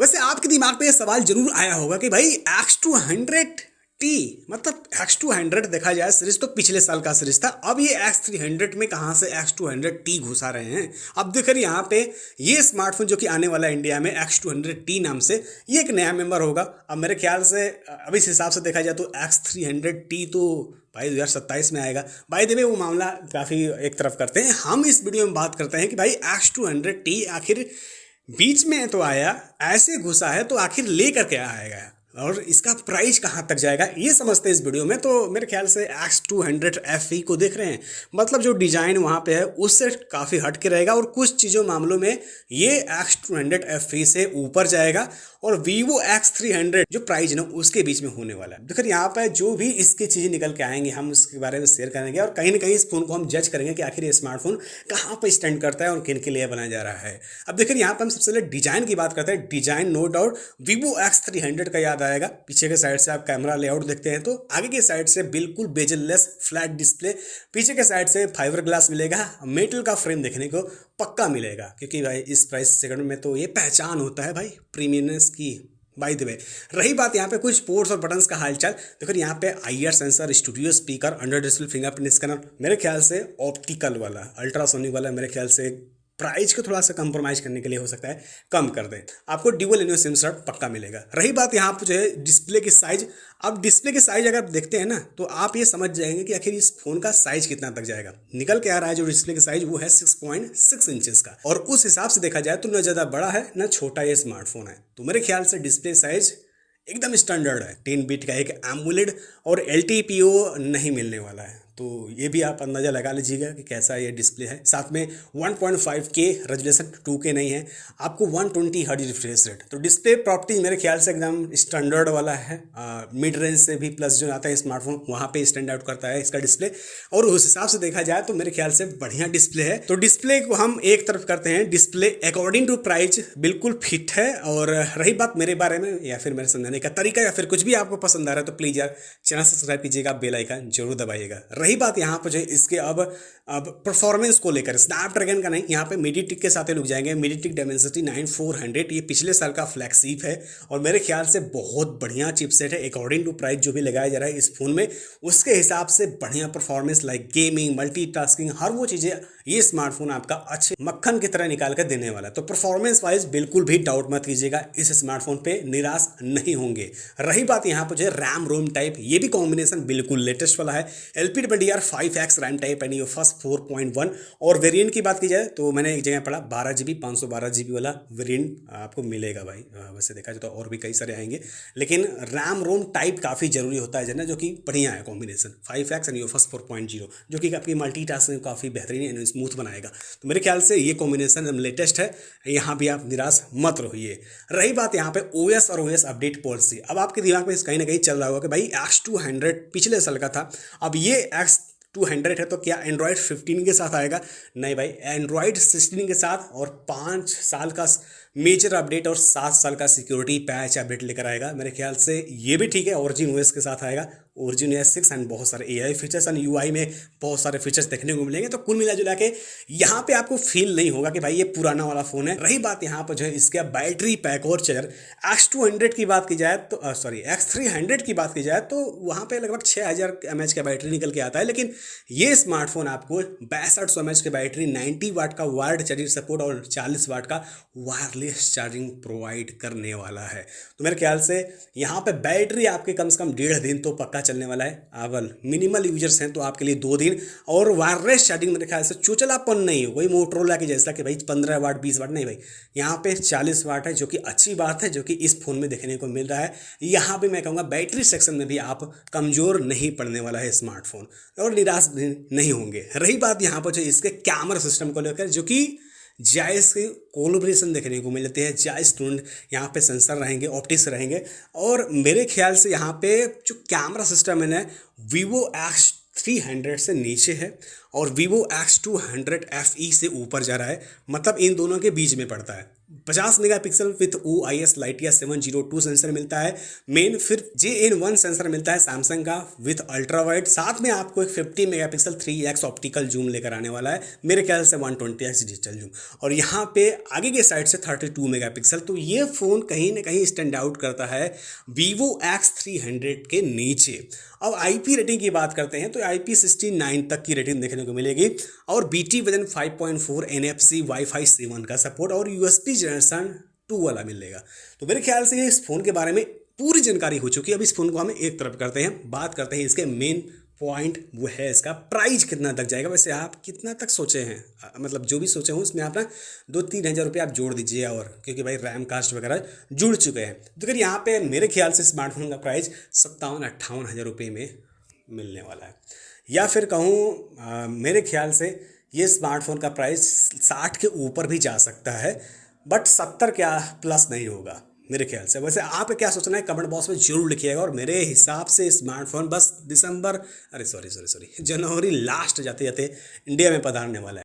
वैसे आपके दिमाग पे ये सवाल जरूर आया होगा कि भाई X200T मतलब X200 देखा जाए सीरीज तो पिछले साल का सीरीज था। अब ये X300 में कहाँ से X200T घुसा रहे हैं। अब देखिए यहाँ पे ये स्मार्टफोन जो कि आने वाला है इंडिया में X200T नाम से, ये एक नया मेंबर होगा। अब मेरे ख्याल से अब इस हिसाब से देखा जाए तो X300T तो भाई 2027 में आएगा। भाई देवे वो मामला काफ़ी एक तरफ करते हैं, हम इस वीडियो में बात करते हैं कि भाई X200T आखिर बीच में तो आया, ऐसे घुसा है तो आखिर लेकर क्या आएगा और इसका प्राइस कहाँ तक जाएगा, ये समझते हैं इस वीडियो में। तो मेरे ख्याल से X200FE को देख रहे हैं, मतलब जो डिज़ाइन वहाँ पे है उससे काफ़ी हट के रहेगा और कुछ चीज़ों मामलों में ये X200FE से ऊपर जाएगा और Vivo X300 जो प्राइस है ना उसके बीच में होने वाला है। देखिए यहाँ पर जो भी इसकी चीज़ें निकल के आएंगे हम उसके बारे में शेयर करेंगे और कहीं ना कहीं इस फोन को हम जज करेंगे कि आखिर ये स्मार्टफोन कहाँ पर स्टैंड करता है और किन के लिए बनाया जा रहा है। अब देखिए यहाँ पर हम सबसे पहले डिजाइन की बात करते हैं। Design no doubt Vivo X300 का याद आएगा। पीछे के साइड से आप कैमरा लेआउट देखते हैं तो आगे के साइड से बिल्कुल बेजललेस फ्लैट डिस्प्ले, पीछे के साइड से फाइबर ग्लास मिलेगा, मेटल का फ्रेम देखने को पक्का मिलेगा क्योंकि भाई इस प्राइस सेगमेंट में तो ये पहचान होता है भाई प्रीमियमनेस की। बाय द वे रही बात यहाँ पे कुछ पोर्ट्स और बटन्स का हालचाल, देखो यहाँ पे IR sensor, studio speaker, under display fingerprint scanner, मेरे ख्याल से ऑप्टिकल वाला, अल्ट्रासोनिक वाला, मेरे ख्याल से प्राइस को थोड़ा सा कंप्रोमाइज करने के लिए हो सकता है कम कर दें। आपको ड्यूअल एनओ सिम स्लॉट पक्का मिलेगा। रही बात यहाँ पर जो है डिस्प्ले की साइज, अब डिस्प्ले की साइज अगर देखते हैं ना तो आप ये समझ जाएंगे कि आखिर इस फोन का साइज कितना तक जाएगा। निकल के आ रहा है जो डिस्प्ले की साइज वो है 6.6 इंचेस का और उस हिसाब से देखा जाए तो न ज़्यादा बड़ा है न छोटा ये स्मार्टफोन है। तो मेरे ख्याल से डिस्प्ले साइज एकदम स्टैंडर्ड है। 10 बिट का एक एमोलेड और LTPO नहीं मिलने वाला है, तो ये भी आप अंदाज़ा लगा लीजिएगा कि कैसा ये डिस्प्ले है। साथ में 1.5K रेजोल्यूशन, 2K नहीं है, आपको 120 हर्ट्ज रिफ्रेश रेट। तो डिस्प्ले प्रॉपर्टी मेरे ख्याल से एकदम स्टैंडर्ड वाला है। मिड रेंज से भी प्लस जो आता है स्मार्टफोन वहाँ पे स्टैंड आउट करता है इसका डिस्प्ले और उस हिसाब से देखा जाए तो मेरे ख्याल से बढ़िया डिस्प्ले है। तो डिस्प्ले को हम एक तरफ करते हैं, डिस्प्ले अकॉर्डिंग टू प्राइस बिल्कुल फिट है। और रही बात मेरे बारे में या फिर मेरे समझाने का तरीका या फिर कुछ भी आपको पसंद आ रहा है तो प्लीज़ यार चैनल सब्सक्राइब कीजिएगा, बेल आइकन जरूर दबाइएगा। रही बात यहाँ पर जो है इसके अब परफॉर्मेंस को लेकर, स्नैपड्रैगन का नहीं, यहाँ पे मीडियाटेक के साथ लोग जाएंगे। मीडियाटेक डायमेंसिटी 9400 ये पिछले साल का फ्लैगशिप है और मेरे ख्याल से बहुत बढ़िया चिपसेट है। अकॉर्डिंग टू प्राइस जो भी लगाया जा रहा है इस फोन में उसके हिसाब से बढ़िया परफॉर्मेंस लाइक गेमिंग, मल्टीटास्किंग, हर वो चीज़ें ये स्मार्टफोन आपका अच्छे मक्खन की तरह निकाल कर देने वाला है। तो परफॉर्मेंस वाइज बिल्कुल भी डाउट मत कीजिएगा, इस स्मार्टफोन पे निराश नहीं होंगे। रही बात यहाँ पर जो है रैम रोम टाइप, ये भी कॉम्बिनेशन बिल्कुल लेटेस्ट वाला है। LPDDR 5X रैम टाइप यानी फर्स्ट 4.1 और वेरिएंट की बात की जाए तो मैंने एक जगह पढ़ा 12GB 512GB वाला वेरिएंट आपको मिलेगा भाई। वैसे देखा जाए तो और भी कई सारे आएंगे लेकिन रैम रोम टाइप काफ़ी जरूरी होता है ना, जो कि बढ़िया है कॉम्बिनेशन। 5X एंड फर्स्ट 4.0 जो कि आपकी मल्टीटास्किंग काफ़ी बेहतरीन स्मूथ बनाएगा। तो मेरे ख्याल से ये कॉम्बिनेशन लेटेस्ट है, यहाँ भी आप निराश मत रहिए। रही बात यहाँ पे OS और OS अपडेट पॉलिसी, अब आपके दिमाग में कहीं ना कहीं चल रहा होगा कि भाई X200 पिछले साल का था, अब ये X200 है तो क्या एंड्रॉयड 15 के साथ आएगा? नहीं भाई, एंड्रॉयड 16 के साथ और 5 साल का मेजर अपडेट और 7 साल का सिक्योरिटी पैच अपडेट लेकर आएगा। मेरे ख्याल से ये भी ठीक है, Origin OS के साथ आएगा, Origin OS 6 एंड बहुत सारे AI फीचर्स एंड UI में बहुत सारे फीचर्स देखने को मिलेंगे। तो कुल मिला जुला के यहाँ पे आपको फील नहीं होगा कि भाई ये पुराना वाला फ़ोन है। रही बात यहाँ पर जो है इसका बैटरी पैक और चार्जर, X200 की बात की जाए तो X300 की बात की जाए तो वहाँ पे लगभग 6000 mAh का बैटरी निकल के आता है, लेकिन ये स्मार्टफोन आपको 6200 mAh की बैटरी, 90 वाट का वायर्ड चार्जिंग सपोर्ट और 40 वाट का वायरलेस चार्जिंग प्रोवाइड करने वाला है। तो मेरे ख्याल से यहाँ पे बैटरी आपके कम से कम 1.5 दिन तो पक्का चलने वाला है। अगर मिनिमल यूजर्स हैं तो आपके लिए 2 दिन, और वायरलेस चार्जिंग मेरे ख्याल से चुचलापन नहीं हो, वही मोटरोला की जैसा कि भाई 15 वाट 20 वाट नहीं भाई, यहाँ पे 40 वाट है, जो कि अच्छी बात है, जो कि इस फोन में देखने को मिल रहा है। यहाँ पे मैं कहूँगा बैटरी सेक्शन में भी आप कमज़ोर नहीं पड़ने वाला है स्मार्टफोन और निराश नहीं होंगे। रही बात यहाँ पर जो इसके कैमरा सिस्टम को लेकर, जो कि जायज़ के कोलैबोरेशन देखने को मिल जाते हैं, जायज़ टून यहाँ पे सेंसर रहेंगे, ऑप्टिक्स रहेंगे, और मेरे ख्याल से यहाँ पे जो कैमरा सिस्टम है ना Vivo X300 से नीचे है और Vivo X200 FE से ऊपर जा रहा है, मतलब इन दोनों के बीच में पड़ता है। 50 मेगापिक्सल विथ OIS लाइटिया 702 सेंसर मिलता है मेन। फिर JN1 सेंसर मिलता है सैमसंग का विथ अल्ट्रा वाइड। साथ में आपको एक 50 मेगापिक्सल 3x ऑप्टिकल जूम लेकर आने वाला है, मेरे ख्याल से 120x डिजिटल जूम। और यहाँ पे आगे के साइड से 32 मेगापिक्सल। तो ये फ़ोन कहीं ना कहीं स्टैंड आउट करता है Vivo X300 के नीचे। अब IP रेटिंग की बात करते हैं तो IP69 तक की रेटिंग देखने को मिलेगी और BT वर्जन 5.4 NFC Wi-Fi 7 का सपोर्ट और USB जनरेशन 2 वाला मिलेगा। तो मेरे ख्याल से इस फ़ोन के बारे में पूरी जानकारी हो चुकी है। अब इस फ़ोन को हम एक तरफ करते हैं, बात करते हैं इसके मेन पॉइंट, वो है इसका प्राइस कितना तक जाएगा। वैसे आप कितना तक सोचे हैं, मतलब जो भी सोचे हों उसमें आप ना 2-3 हज़ार रुपये आप जोड़ दीजिए, और क्योंकि भाई रैम कास्ट वगैरह जुड़ चुके हैं। तो फिर यहाँ पे मेरे ख्याल से स्मार्टफोन का प्राइस 57-58 हज़ार रुपये में मिलने वाला है। या फिर कहूँ मेरे ख्याल से ये स्मार्टफोन का प्राइस 60 के ऊपर भी जा सकता है, बट 70 क्या प्लस नहीं होगा मेरे ख्याल से। वैसे आप क्या सोचना है कमेंट बॉक्स में जरूर लिखिएगा। और मेरे हिसाब से स्मार्टफोन बस जनवरी लास्ट जाते जाते इंडिया में पधारने वाला है।